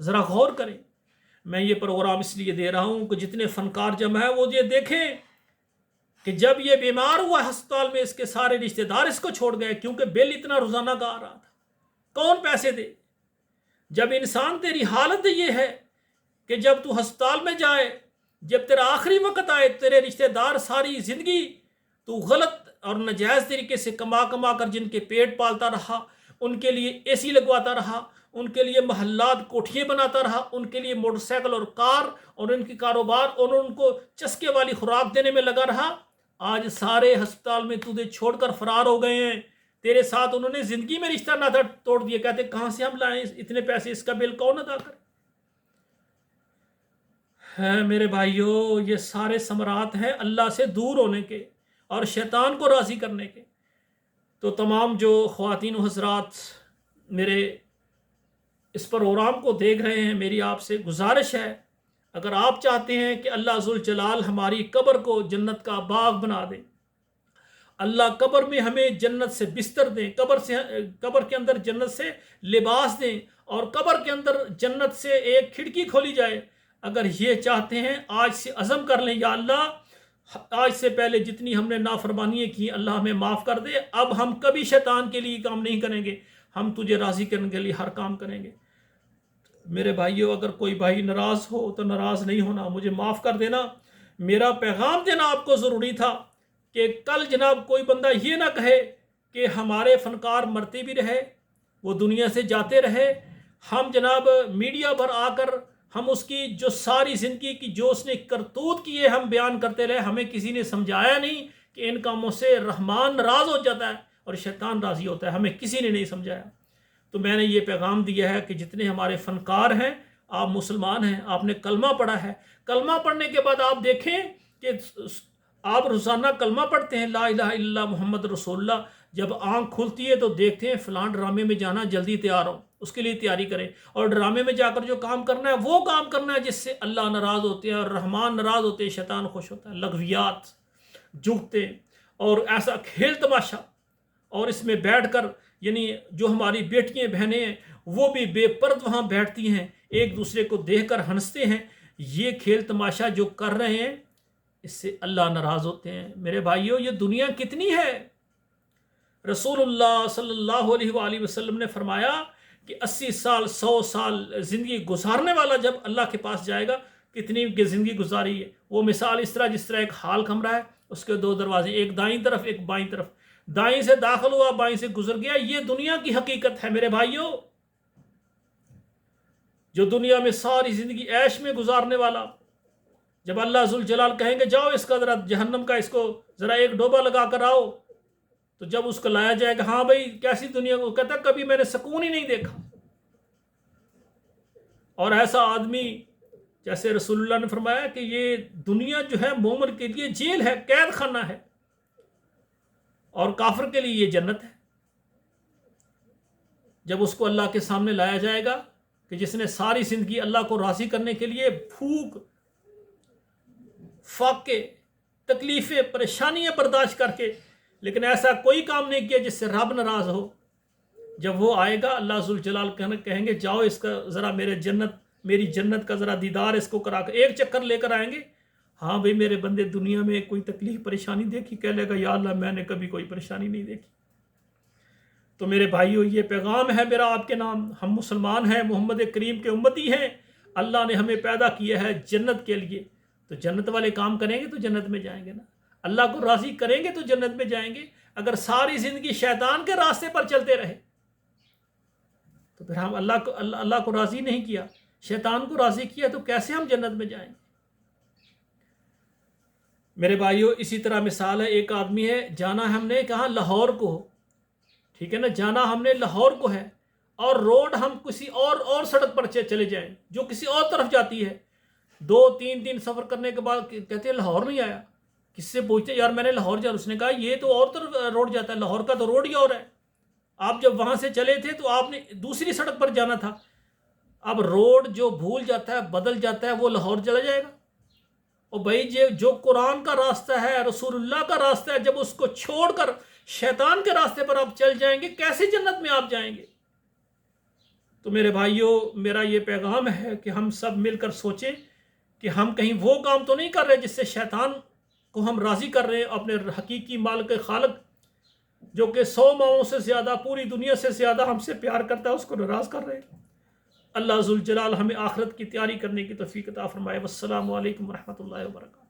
ذرا غور کریں. میں یہ پروگرام اس لیے دے رہا ہوں کہ جتنے فنکار جمع ہیں وہ یہ دیکھیں کہ جب یہ بیمار ہوا ہسپتال میں اس کے سارے رشتہ دار اس کو چھوڑ گئے کیونکہ بل اتنا روزانہ کا آ رہا تھا. کون پیسے دے؟ جب انسان تیری حالت یہ ہے کہ جب تو ہسپتال میں جائے، جب تیرا آخری وقت آئے، تیرے رشتہ دار ساری زندگی تو غلط اور ناجائز طریقے سے کما کر جن کے پیٹ پالتا رہا، ان کے لیے اے سی لگواتا رہا، ان کے لیے محلات کوٹھیاں بناتا رہا، ان کے لیے موٹر سائیکل اور کار اور ان کی کاروبار اور ان کو چسکے والی خوراک دینے میں لگا رہا، آج سارے ہسپتال میں تجھے چھوڑ کر فرار ہو گئے ہیں. تیرے ساتھ انہوں نے زندگی میں رشتہ ناطہ توڑ دیا. کہتے کہاں سے ہم لائیں اتنے پیسے، اس کا بل کون ادا کرے؟ میرے بھائیوں، یہ سارے ثمرات ہیں اللہ سے دور ہونے کے اور شیطان کو راضی کرنے کے. تو تمام جو خواتین و حضرات میرے اس پروگرام کو دیکھ رہے ہیں، میری آپ سے گزارش ہے، اگر آپ چاہتے ہیں کہ اللہ ذوالجلال ہماری قبر کو جنت کا باغ بنا دے، اللہ قبر میں ہمیں جنت سے بستر دیں، قبر کے اندر جنت سے لباس دیں اور قبر کے اندر جنت سے ایک کھڑکی کھولی جائے، اگر یہ چاہتے ہیں آج سے عزم کر لیں، یا اللہ آج سے پہلے جتنی ہم نے نافرمانیاں کی اللہ ہمیں معاف کر دے، اب ہم کبھی شیطان کے لیے کام نہیں کریں گے، ہم تجھے راضی کرنے کے لیے ہر کام کریں گے. میرے بھائیوں، اگر کوئی بھائی ناراض ہو تو ناراض نہیں ہونا، مجھے معاف کر دینا. میرا پیغام دینا آپ کو ضروری تھا کہ کل جناب کوئی بندہ یہ نہ کہے کہ ہمارے فنکار مرتے بھی رہے، وہ دنیا سے جاتے رہے، ہم جناب میڈیا پر آ کر ہم اس کی جو ساری زندگی کی جو اس نے کرتوت کیے ہم بیان کرتے رہے، ہمیں کسی نے سمجھایا نہیں کہ ان کاموں سے رحمان ناراض ہو جاتا ہے اور شیطان راضی ہوتا ہے، ہمیں کسی نے نہیں سمجھایا. تو میں نے یہ پیغام دیا ہے کہ جتنے ہمارے فنکار ہیں، آپ مسلمان ہیں، آپ نے کلمہ پڑھا ہے، کلمہ پڑھنے کے بعد آپ دیکھیں کہ آپ روزانہ کلمہ پڑھتے ہیں لا الہ الا اللہ محمد رسول اللہ، جب آنکھ کھلتی ہے تو دیکھتے ہیں فلاں ڈرامے میں جانا، جلدی تیار ہو، اس کے لیے تیاری کریں، اور ڈرامے میں جا کر جو کام کرنا ہے وہ کام کرنا ہے جس سے اللہ ناراض ہوتے ہیں اور رحمان ناراض ہوتے ہیں، شیطان خوش ہوتا ہے. لغویات، جگتے اور ایسا کھیل تماشا، اور اس میں بیٹھ کر یعنی جو ہماری بیٹیاں بہنیں ہیں وہ بھی بے پرد وہاں بیٹھتی ہیں، ایک دوسرے کو دیکھ کر ہنستے ہیں. یہ کھیل تماشا جو کر رہے ہیں اس سے اللہ ناراض ہوتے ہیں. میرے بھائیوں، یہ دنیا کتنی ہے؟ رسول اللہ صلی اللہ علیہ وآلہ وسلم نے فرمایا کہ 80 سال 100 سال زندگی گزارنے والا جب اللہ کے پاس جائے گا، کتنی زندگی گزاری ہے. وہ مثال اس طرح جس طرح ایک ہال کمرہ ہے، اس کے 2 دروازے، ایک دائیں طرف ایک بائیں طرف، دائیں سے داخل ہوا بائیں سے گزر گیا. یہ دنیا کی حقیقت ہے میرے بھائیوں. جو دنیا میں ساری زندگی عیش میں گزارنے والا، جب اللہ ذوالجلال کہیں گے جاؤ اس کا ذرا جہنم کا اس کو ذرا ایک ڈوبا لگا کر آؤ، تو جب اس کو لایا جائے گا، ہاں بھائی کیسی دنیا، کو کہتا ہے کبھی میں نے سکون ہی نہیں دیکھا. اور ایسا آدمی جیسے رسول اللہ نے فرمایا کہ یہ دنیا جو ہے مومن کے لیے جیل ہے، قید خانہ ہے، اور کافر کے لیے یہ جنت ہے. جب اس کو اللہ کے سامنے لایا جائے گا کہ جس نے ساری زندگی اللہ کو راضی کرنے کے لیے بھوک، فاقے، تکلیفیں، پریشانیاں برداشت کر کے، لیکن ایسا کوئی کام نہیں کیا جس سے رب ناراض ہو، جب وہ آئے گا اللہ ذوالجلال کہیں گے جاؤ اس کا ذرا میری جنت کا ذرا دیدار اس کو کرا کر ایک چکر لے کر آئیں گے. ہاں بھئی میرے بندے دنیا میں کوئی تکلیف پریشانی دیکھی؟ کہہ لے گا یا اللہ میں نے کبھی کوئی پریشانی نہیں دیکھی. تو میرے بھائیوں، یہ پیغام ہے میرا آپ کے نام. ہم مسلمان ہیں، محمد کریم کے امتی ہیں، اللہ نے ہمیں پیدا کیا ہے جنت کے لیے، تو جنت والے کام کریں گے تو جنت میں جائیں گے نا. اللہ کو راضی کریں گے تو جنت میں جائیں گے. اگر ساری زندگی شیطان کے راستے پر چلتے رہے تو پھر ہم اللہ کو راضی نہیں کیا، شیطان کو راضی کیا، تو کیسے ہم جنت میں جائیں گے؟ میرے بھائیوں، اسی طرح مثال ہے، ایک آدمی ہے، جانا ہم نے کہاں لاہور کو، ٹھیک ہے نا، جانا ہم نے لاہور کو ہے، اور روڈ ہم کسی اور سڑک پر چلے جائیں جو کسی اور طرف جاتی ہے. 2-3 دن سفر کرنے کے بعد کہتے ہیں لاہور نہیں آیا. کس سے پوچھتے یار میں نے لاہور جانا، اس نے کہا یہ تو اور طرف روڈ جاتا ہے، لاہور کا تو روڈ ہی اور ہے، آپ جب وہاں سے چلے تھے تو آپ نے دوسری سڑک پر جانا تھا. اب روڈ جو بھول جاتا ہے، بدل جاتا ہے، وہ لاہور چلا جائے گا. اور بھائی جو قرآن کا راستہ ہے، رسول اللہ کا راستہ ہے، جب اس کو چھوڑ کر شیطان کے راستے پر آپ چل جائیں گے، کیسے جنت میں آپ جائیں گے؟ تو میرے بھائیوں، میرا یہ پیغام ہے کہ ہم سب مل کر سوچیں کہ ہم کہیں وہ کام تو نہیں کر رہے جس سے شیطان کو ہم راضی کر رہے ہیں، اپنے حقیقی مالک خالق جو کہ 100 ماؤں سے زیادہ، پوری دنیا سے زیادہ ہم سے پیار کرتا ہے، اس کو ناراض کر رہے ہیں۔ اللہ ذوالجلال ہمیں آخرت کی تیاری کرنے کی توفیق عطا فرمائے۔ والسلام علیکم ورحمۃ اللہ وبرکاتہ۔